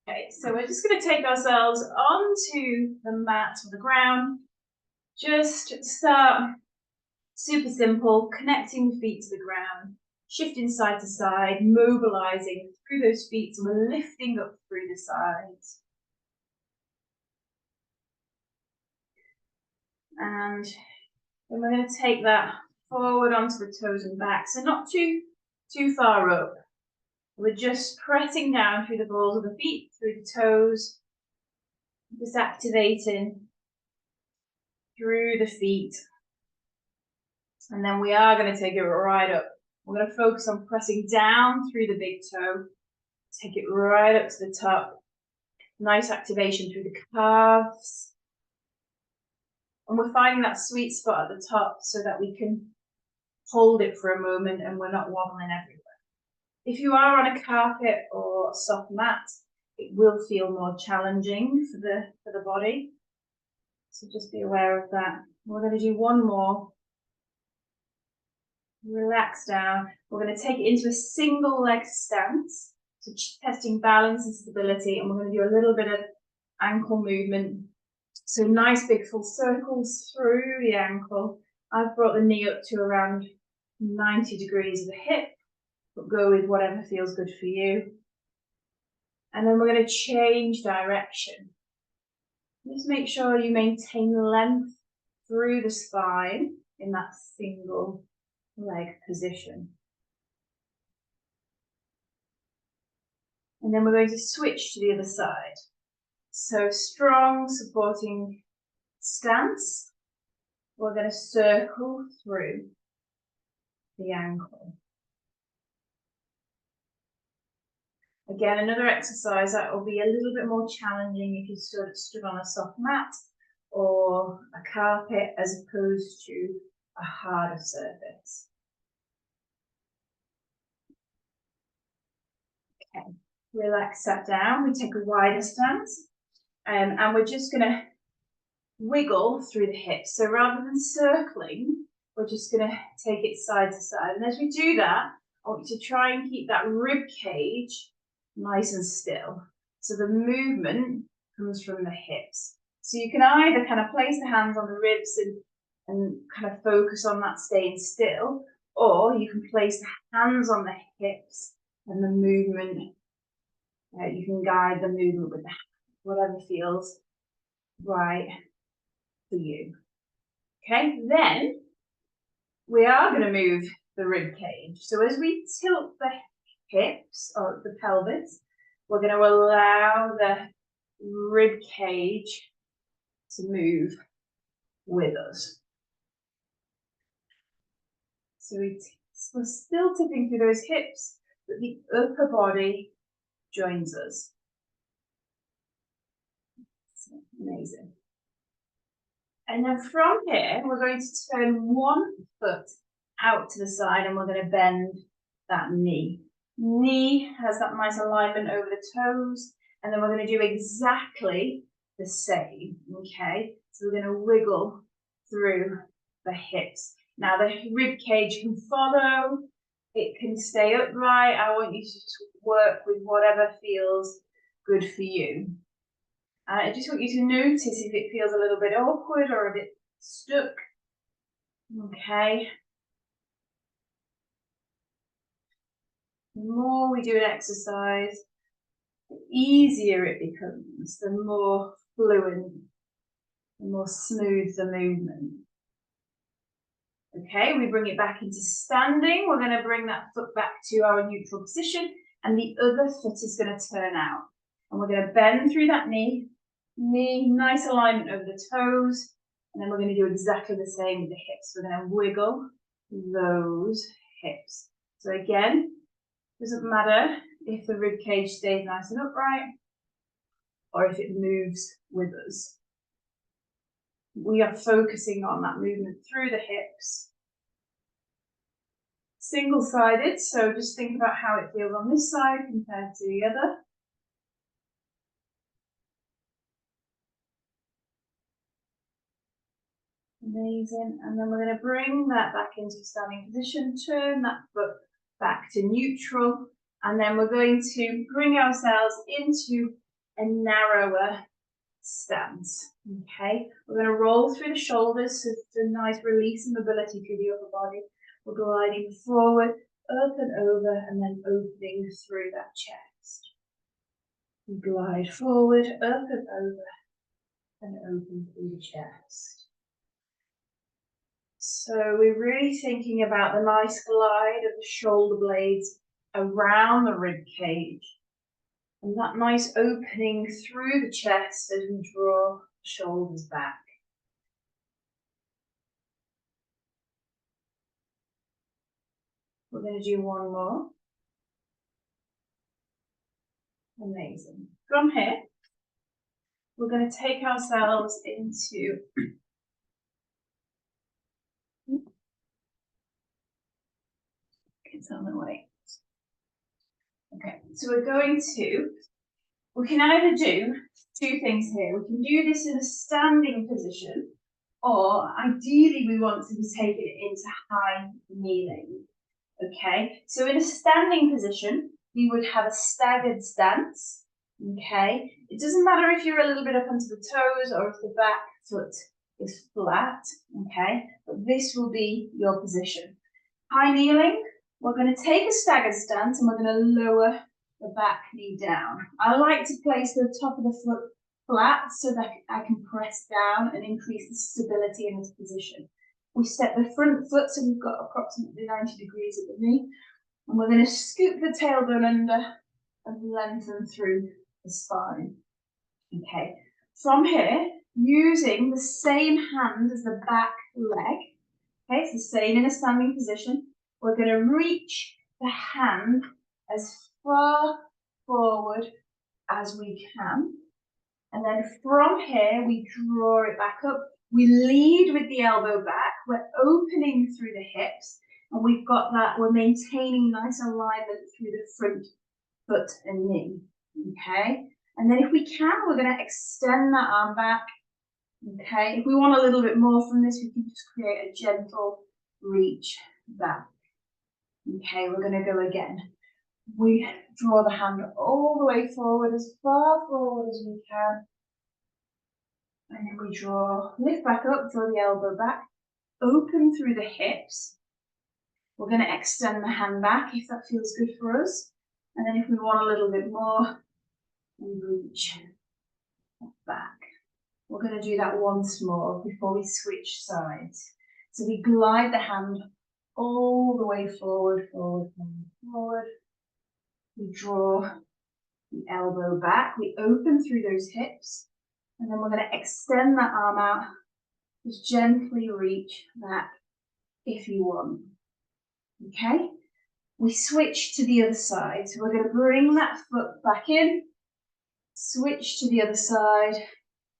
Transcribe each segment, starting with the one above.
Okay, so we're just going to take ourselves onto the mat or the ground. Just start super simple, connecting the feet to the ground, shifting side to side, mobilizing through those feet, so we're lifting up through the sides. And then we're going to take that forward onto the toes and back, so not too far up. We're just pressing down through the balls of the feet, through the toes, just activating through the feet. And then we are going to take it right up. We're going to focus on pressing down through the big toe, take it right up to the top. Nice activation through the calves. And we're finding that sweet spot at the top so that we can hold it for a moment and we're not wobbling everywhere. If you are on a carpet or soft mat, it will feel more challenging for the body. So just be aware of that. We're going to do one more. Relax down. We're going to take it into a single leg stance. So testing balance and stability. And we're going to do a little bit of ankle movement. So nice big full circles through the ankle. I've brought the knee up to around 90 degrees of the hip. But go with whatever feels good for you. And then we're going to change direction. Just make sure you maintain length through the spine in that single leg position. And then we're going to switch to the other side. So strong supporting stance. We're going to circle through the ankle. Again, another exercise that will be a little bit more challenging if you stood on a soft mat or a carpet as opposed to a harder surface. Okay, relax that down. We take a wider stance and we're just going to wiggle through the hips. So rather than circling, we're just going to take it side to side. And as we do that, I want you to try and keep that rib cage nice and still. So the movement comes from the hips. So you can either kind of place the hands on the ribs and kind of focus on that staying still, or you can place the hands on the hips and the movement, you can guide the movement with the hands, whatever feels right for you. Okay, then we are going to move the rib cage. So as we tilt the hips or the pelvis, we're going to allow the rib cage to move with us. So we're still tipping through those hips, but the upper body joins us. Amazing. And then from here, we're going to turn one foot out to the side and we're going to bend that knee. Knee has that nice alignment over the toes, and then we're going to do exactly the same, okay? So we're going to wiggle through the hips. Now the rib cage can follow, it can stay upright. I want you to just work with whatever feels good for you. I just want you to notice if it feels a little bit awkward or a bit stuck, okay? The more we do an exercise, the easier it becomes, the more fluent, the more smooth the movement. Okay, we bring it back into standing. We're going to bring that foot back to our neutral position, and the other foot is going to turn out. And we're going to bend through that knee, nice alignment over the toes, and then we're going to do exactly the same with the hips. We're going to wiggle those hips. So again, doesn't matter if the rib cage stays nice and upright or if it moves with us. We are focusing on that movement through the hips. Single-sided, so just think about how it feels on this side compared to the other. Amazing. And then we're going to bring that back into a standing position, turn that foot back to neutral, and then we're going to bring ourselves into a narrower stance. Okay, we're going to roll through the shoulders, so it's a nice release and mobility through the upper body. We're gliding forward, up and over, and then opening through that chest. We glide forward, up and over, and open through the chest. So we're really thinking about the nice glide of the shoulder blades around the rib cage, and that nice opening through the chest as we draw the shoulders back. We're going to do one more. Amazing. From here, we're going to take ourselves into it's on the way. Okay, so we're going to, we can either do two things here. We can do this in a standing position, or ideally we want to be taking it into high kneeling. Okay, so in a standing position, we would have a staggered stance. Okay, it doesn't matter if you're a little bit up onto the toes or if the back foot is flat. Okay, but this will be your position. High kneeling, we're going to take a staggered stance and we're going to lower the back knee down. I like to place the top of the foot flat so that I can press down and increase the stability in this position. We step the front foot so we've got approximately 90 degrees at the knee, and we're going to scoop the tailbone under and lengthen through the spine. Okay, from here, using the same hand as the back leg, okay, it's the same in a standing position, we're going to reach the hand as far forward as we can, and then from here we draw it back up. We lead with the elbow back, we're opening through the hips, and we've got that, we're maintaining nice alignment through the front foot and knee, okay? And then if we can, we're going to extend that arm back, okay? If we want a little bit more from this, we can just create a gentle reach back. Okay, we're going to go again. We draw the hand all the way forward, as far forward as we can. And then we draw, lift back up, draw the elbow back, open through the hips. We're going to extend the hand back if that feels good for us. And then if we want a little bit more, we reach back. We're going to do that once more before we switch sides. So we glide the hand all the way forward, forward, forward, forward. We draw the elbow back, we open through those hips, and then we're going to extend that arm out. Just gently reach back if you want. Okay? We switch to the other side. So we're going to bring that foot back in, switch to the other side,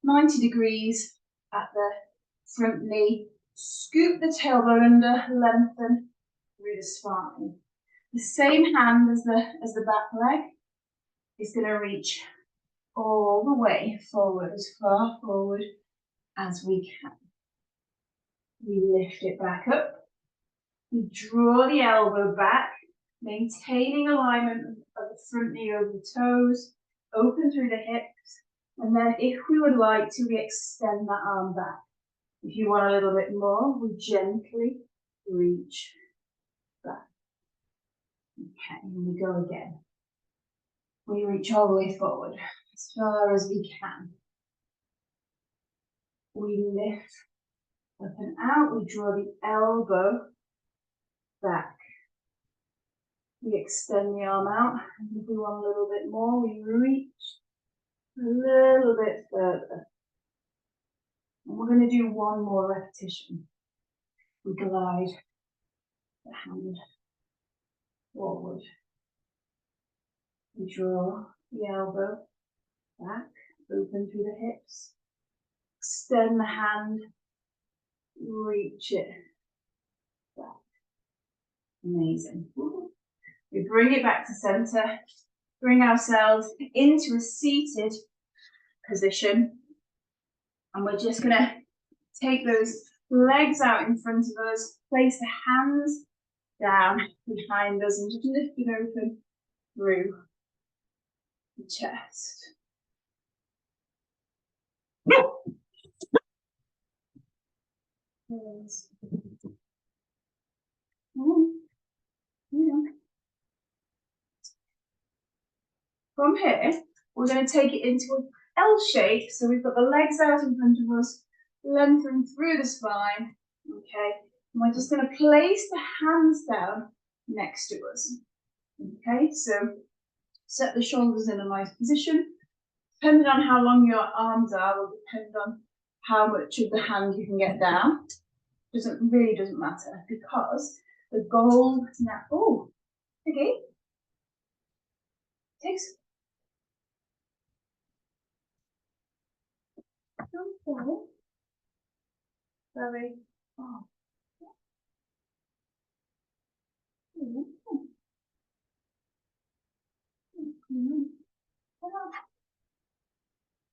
90 degrees at the front knee, scoop the tailbone under, lengthen through the spine. The same hand as the back leg is going to reach all the way forward, as far forward as we can. We lift it back up. We draw the elbow back, maintaining alignment of the front knee over the toes, open through the hips, and then if we would like to, we extend that arm back. If you want a little bit more, we gently reach back. Okay, and we go again. We reach all the way forward, as far as we can. We lift up and out, we draw the elbow back. We extend the arm out, and if we want a little bit more, we reach a little bit further. And we're going to do one more repetition. We glide the hand forward. We draw the elbow back, open through the hips. Extend the hand, reach it back. Amazing. We bring it back to center, bring ourselves into a seated position, and we're just going to take those legs out in front of us, place the hands down behind us, and just lift it open through the chest. From here, we're going to take it into an L shape. So we've got the legs out in front of us, lengthen through the spine. Okay, and we're just going to place the hands down next to us. Okay, so set the shoulders in a nice position. Depending on how long your arms are will depend on how much of the hand you can get down. Really doesn't matter, because the goal now, oh, okay, takes, very, oh.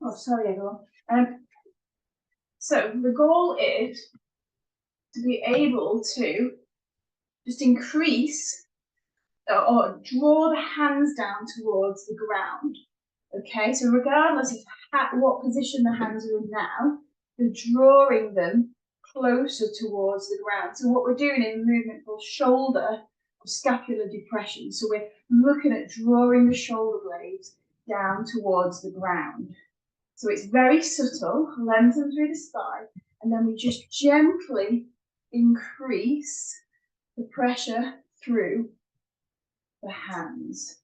Oh, sorry everyone. So the goal is to be able to just increase or draw the hands down towards the ground. Okay, so regardless of what position the hands are in now, you're drawing them closer towards the ground. So what we're doing in a movement called shoulder or scapular depression. So we're looking at drawing the shoulder blades down towards the ground. So it's very subtle, lengthen through the spine, and then we just gently increase the pressure through the hands.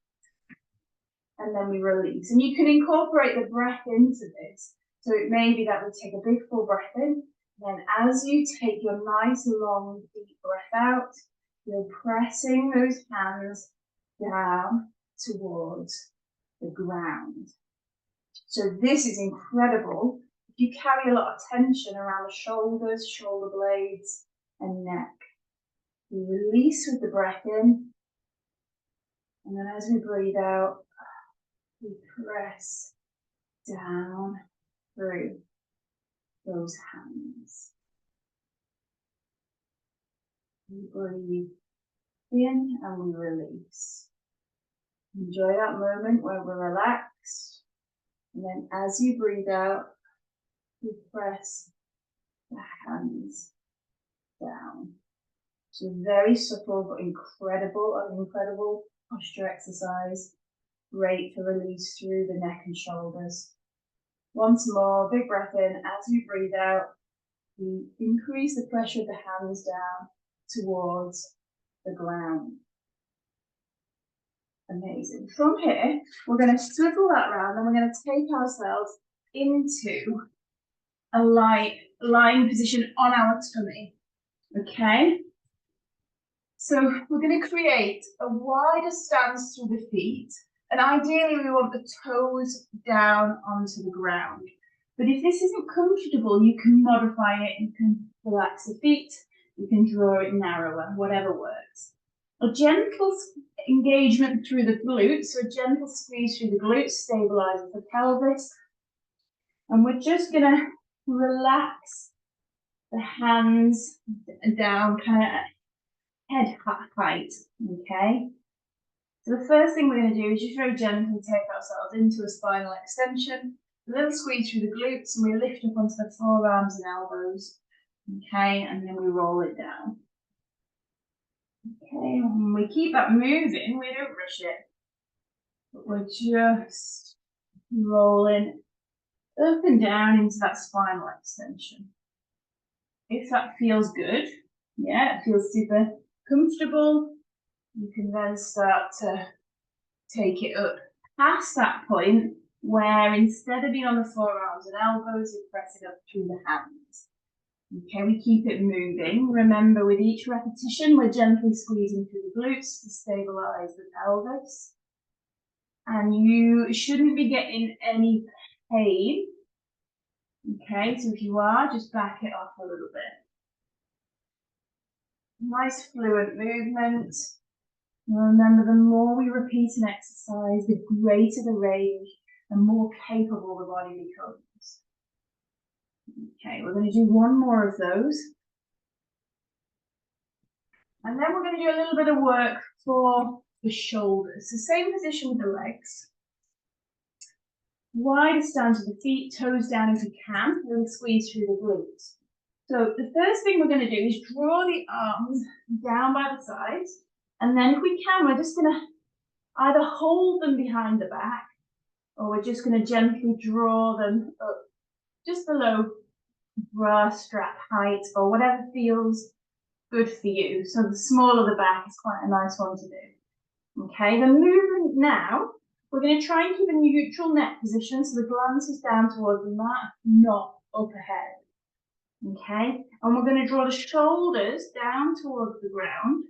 And then we release. And you can incorporate the breath into this. So it may be that we take a big full breath in, and then as you take your nice long deep breath out, you're pressing those hands down towards the ground. So this is incredible. If you carry a lot of tension around the shoulders, shoulder blades, and neck, we release with the breath in, and then as we breathe out, we press down through those hands. We breathe in and we release. Enjoy that moment where we're relaxed. And then as you breathe out, we press the hands down. So very subtle but incredible posture exercise. Great for release through the neck and shoulders. Once more, big breath in. As you breathe out, we increase the pressure of the hands down towards the ground. Amazing. From here, we're going to swivel that round and we're going to take ourselves into a lying position on our tummy. Okay? So we're going to create a wider stance through the feet. And ideally, we want the toes down onto the ground. But if this isn't comfortable, you can modify it. You can relax the feet. You can draw it narrower, whatever works. A gentle engagement through the glutes, so a gentle squeeze through the glutes, stabilizes the pelvis. And we're just going to relax the hands down, kind of head height, okay? So the first thing we're going to do is just very gently take ourselves into a spinal extension, a little squeeze through the glutes, and we lift up onto the forearms and elbows, okay? And then we roll it down. Okay, and we keep that moving, we don't rush it, but we're just rolling up and down into that spinal extension. If that feels good, yeah, it feels super comfortable, you can then start to take it up past that point where instead of being on the forearms and elbows, you press it up through the hands. Okay, we keep it moving. Remember, with each repetition, we're gently squeezing through the glutes to stabilize the pelvis. And you shouldn't be getting any pain. Okay, so if you are, just back it off a little bit. Nice fluent movement. And remember, the more we repeat an exercise, the greater the range and more capable the body becomes. Okay, we're going to do one more of those. And then we're going to do a little bit of work for the shoulders. So same position with the legs. widest stance of the feet, toes down if you can, really squeeze through the glutes. So the first thing we're going to do is draw the arms down by the sides, and then if we can, we're just going to either hold them behind the back, or we're just going to gently draw them up just below bra strap height, or whatever feels good for you. So the smaller the back is quite a nice one to do. Okay, the movement now, we're going to try and keep a neutral neck position, so the glance is down towards the mat, not up ahead. Okay, and we're going to draw the shoulders down towards the ground,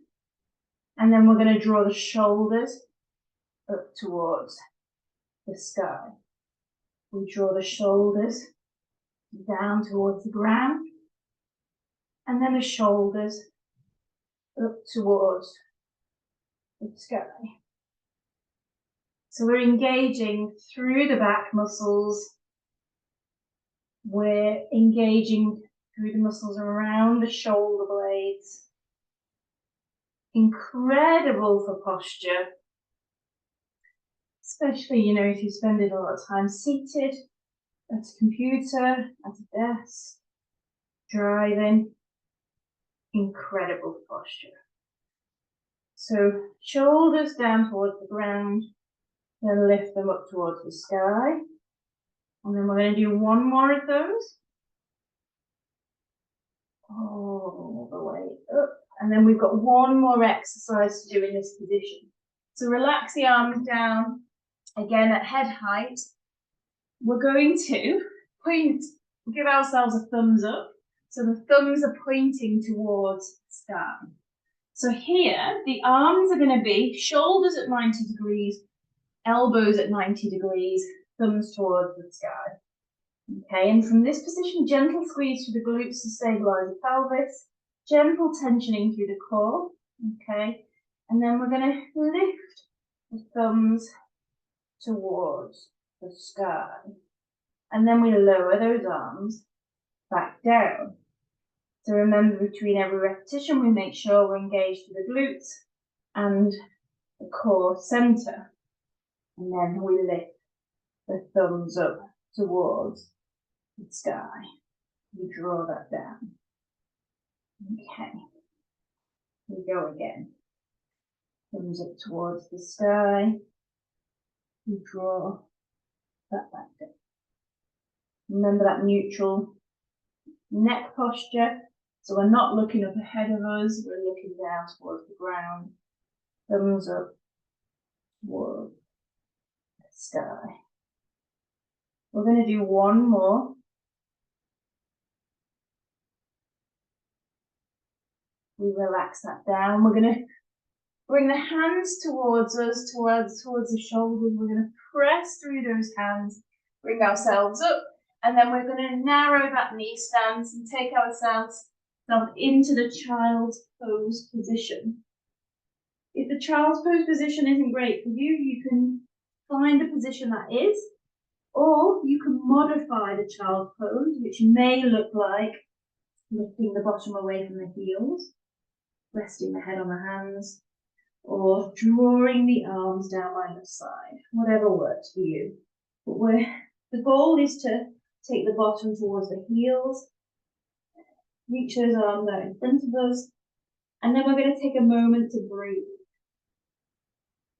and then we're going to draw the shoulders up towards the sky. We draw the shoulders down towards the ground, and then the shoulders up towards the sky. So we're engaging through the back muscles. We're engaging through the muscles around the shoulder blades. Incredible for posture. Especially, you know, if you spend a lot of time seated at a computer, at a desk, driving. Incredible posture. So shoulders down towards the ground, then lift them up towards the sky. And then we're going to do one more of those. All the way up. And then we've got one more exercise to do in this position. So relax the arms down, again at head height. We're going to give ourselves a thumbs up. So the thumbs are pointing towards the sky. So here, the arms are going to be shoulders at 90 degrees, elbows at 90 degrees, thumbs towards the sky. Okay, and from this position, gentle squeeze through the glutes to stabilize the pelvis, gentle tensioning through the core. Okay, and then we're going to lift the thumbs towards the sky. And then we lower those arms back down. So remember, between every repetition, we make sure we're engaged with the glutes and the core center. And then we lift the thumbs up towards the sky. We draw that down. Okay. We go again. Thumbs up towards the sky. We draw that back down. Remember that neutral neck posture. So we're not looking up ahead of us, we're looking down towards the ground. Thumbs up towards the sky. We're going to do one more. We relax that down. We're going to bring the hands towards us, towards the shoulders. We're going to press through those hands, bring ourselves up, and then we're going to narrow that knee stance and take ourselves into the child's pose position. If the child's pose position isn't great for you, you can find a position that is, or you can modify the child's pose, which may look like lifting the bottom away from the heels, resting the head on the hands, or drawing the arms down by the side, whatever works for you. But the goal is to take the bottom towards the heels, reach those arms out in front of us, and then we're going to take a moment to breathe.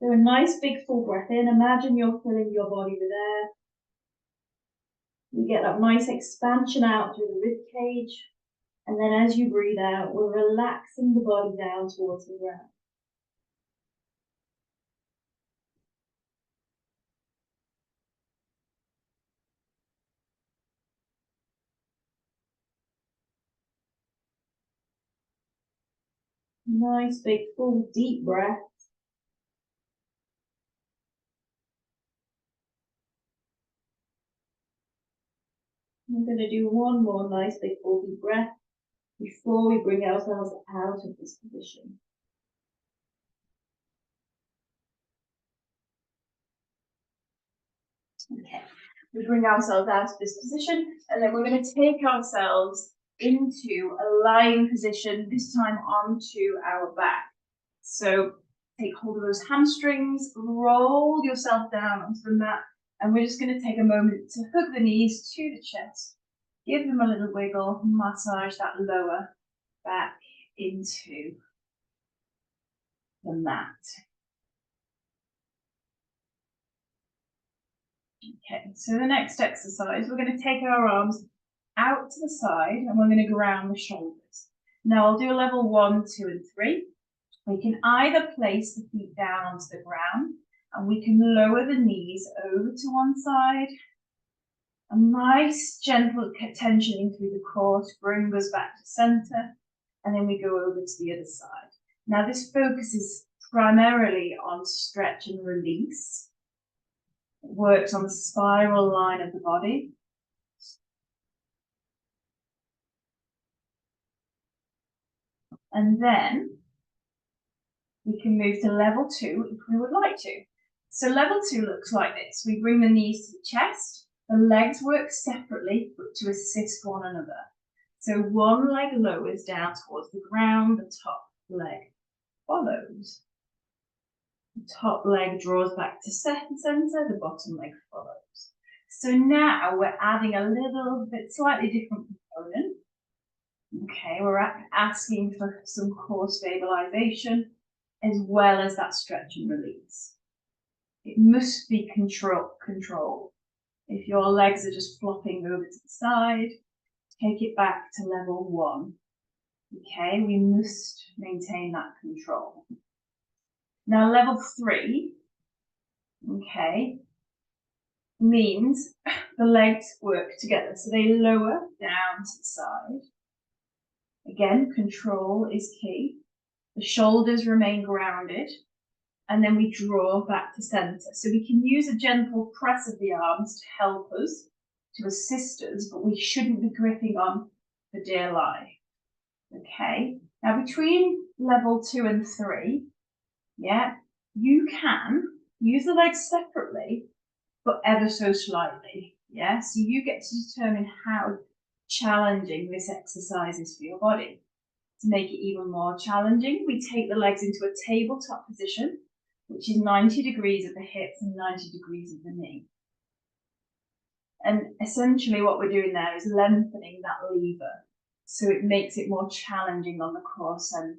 So a nice big full breath in. Imagine you're filling your body with air. You get that nice expansion out through the rib cage, and then as you breathe out, we're relaxing the body down towards the ground. Nice big full deep breath. We're going to do one more nice big full deep breath before we bring ourselves out of this position. Okay, we bring ourselves out of this position, and then we're going to take ourselves into a lying position, this time onto our back. So take hold of those hamstrings, roll yourself down onto the mat, And we're just going to take a moment to hook the knees to the chest, give them a little wiggle, massage that lower back into the mat. Okay, so the next exercise, we're going to take our arms out to the side and we're going to ground the shoulders. Now I'll do a level 1, 2, and 3. We can either place the feet down onto the ground and we can lower the knees over to one side. A nice gentle tensioning through the core to bring us back to center, and then we go over to the other side. Now this focuses primarily on stretch and release. It works on the spiral line of the body. And then we can move to level 2 if we would like to. So level 2 looks like this. We bring the knees to the chest. The legs work separately, but to assist one another. So one leg lowers down towards the ground, the top leg follows. The top leg draws back to center, the bottom leg follows. So now we're adding a little bit slightly different component. Okay, we're asking for some core stabilization as well as that stretch and release. It must be controlled. If your legs are just flopping over to the side, take it back to level 1. Okay, we must maintain that control. Now level 3, okay, means the legs work together. So they lower down to the side. Again, control is key. The shoulders remain grounded. And then we draw back to center. So we can use a gentle press of the arms to help us, to assist us, but we shouldn't be gripping on for dear life. Okay, now between level 2 and 3, yeah, you can use the legs separately, but ever so slightly. Yeah, so you get to determine how challenging this exercise is for your body. To make it even more challenging, we take the legs into a tabletop position, which is 90 degrees at the hips and 90 degrees at the knee. And essentially what we're doing there is lengthening that lever, so it makes it more challenging on the core center.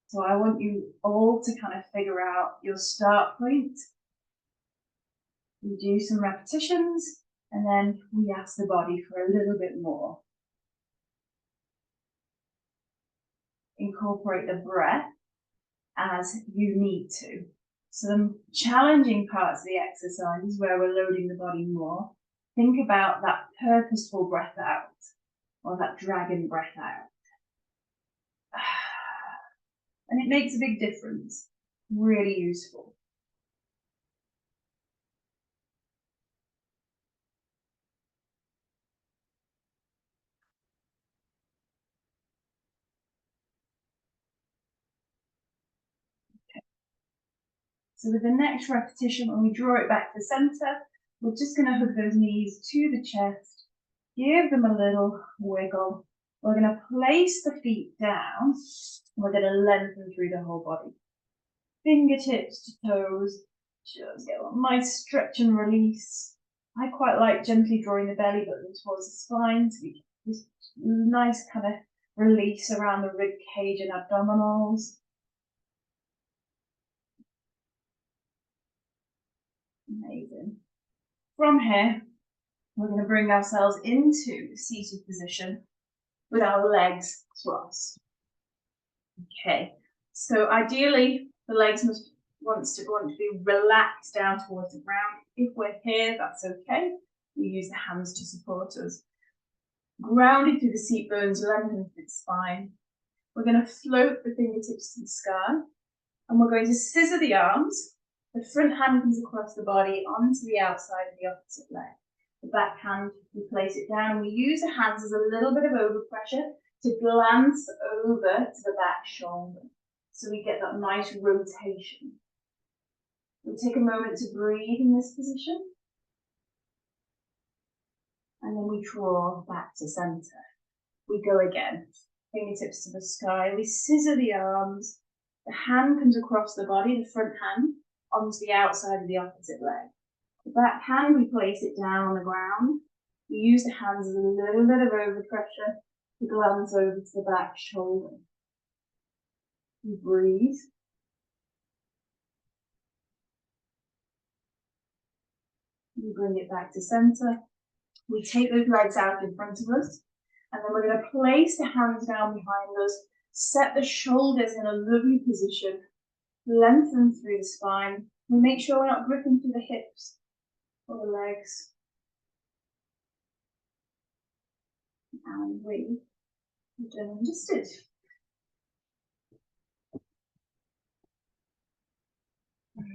So I want you all to kind of figure out your start point. We do some repetitions, and then we ask the body for a little bit more. Incorporate the breath as you need to. So the challenging parts of the exercise is where we're loading the body more. Think about that purposeful breath out, or that dragon breath out. And it makes a big difference. Really useful. So with the next repetition, when we draw it back to center, we're just going to hook those knees to the chest, give them a little wiggle. We're going to place the feet down, and we're going to lengthen through the whole body. Fingertips to toes, just get a nice stretch and release. I quite like gently drawing the belly button towards the spine to get this nice kind of release around the rib cage and abdominals. Amazing. From here, we're going to bring ourselves into the seated position with our legs crossed. Okay, so ideally the legs must want to be relaxed down towards the ground. If we're here, that's okay. We use the hands to support us. Grounded through the seat bones, lengthen through the spine. We're going to float the fingertips to the sky, and we're going to scissor the arms. The front hand comes across the body onto the outside of the opposite leg. The back hand, we place it down, and we use the hands as a little bit of overpressure to glance over to the back shoulder. So we get that nice rotation. We'll take a moment to breathe in this position. And then we draw back to center. We go again. Fingertips to the sky. We scissor the arms. The hand comes across the body, the front hand, onto the outside of the opposite leg. The backhand, we place it down on the ground. We use the hands as a little bit of overpressure to glance over to the back shoulder. You breathe. You bring it back to center. We take those legs out in front of us, and then we're going to place the hands down behind us, set the shoulders in a lovely position, lengthen through the spine. We make sure we're not gripping through the hips or the legs. And we are done and dusted.